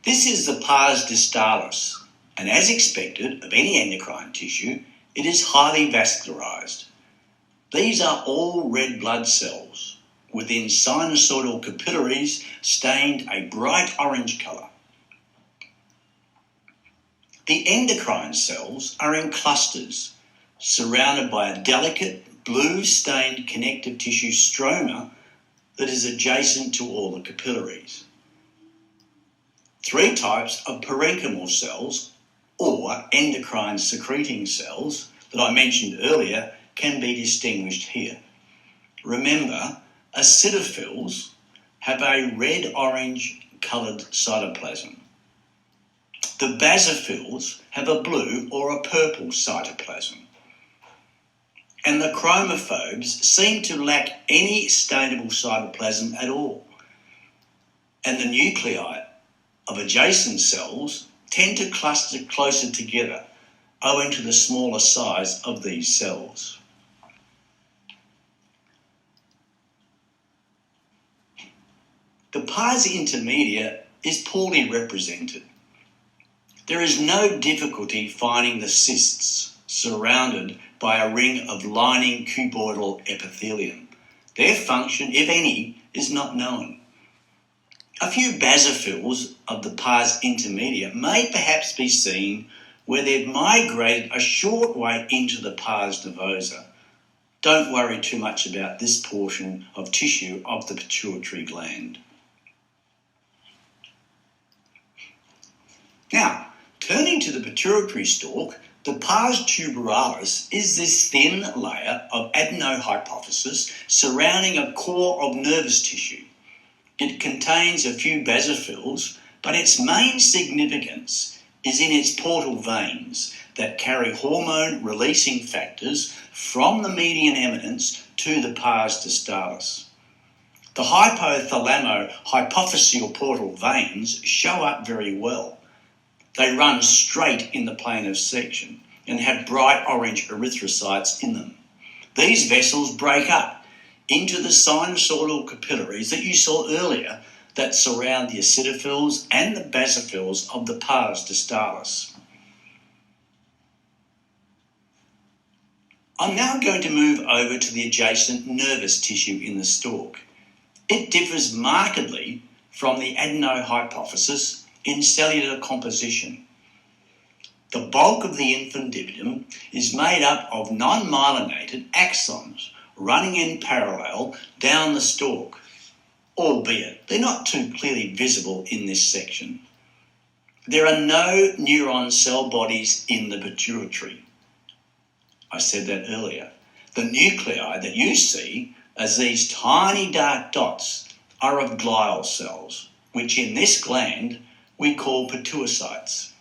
This is the pars distalis, and as expected of any endocrine tissue, it is highly vascularized. These are all red blood cells within sinusoidal capillaries stained a bright orange colour. The endocrine cells are in clusters, surrounded by a delicate blue-stained connective tissue stroma that is adjacent to all the capillaries. 3 types of parenchymal cells, or endocrine secreting cells, that I mentioned earlier can be distinguished here. Remember, acidophils have a red-orange coloured cytoplasm. The basophils have a blue or a purple cytoplasm. And the chromophobes seem to lack any stainable cytoplasm at all. And the nuclei of adjacent cells tend to cluster closer together owing to the smaller size of these cells. The pars intermedia is poorly represented. There is no difficulty finding the cysts surrounded by a ring of lining cuboidal epithelium. Their function, if any, is not known. A few basophils of the pars intermedia may perhaps be seen where they've migrated a short way into the pars nervosa. Don't worry too much about this portion of tissue of the pituitary gland. Now, turning to the pituitary stalk, the pars tuberalis is this thin layer of adenohypophysis surrounding a core of nervous tissue. It contains a few basophils, but its main significance is in its portal veins that carry hormone-releasing factors from the median eminence to the pars distalis. The hypothalamo-hypophyseal portal veins show up very well. They run straight in the plane of section and have bright orange erythrocytes in them. These vessels break up into the sinusoidal capillaries that you saw earlier that surround the acidophils and the basophils of the pars distalis. I'm now going to move over to the adjacent nervous tissue in the stalk. It differs markedly from the adenohypophysis in cellular composition. The bulk of the infundibutum is made up of non-myelinated axons running in parallel down the stalk, albeit they're not too clearly visible in this section. There are no neuron cell bodies in the pituitary. I said that earlier. The nuclei that you see as these tiny dark dots are of glial cells, which in this gland we call pituocytes.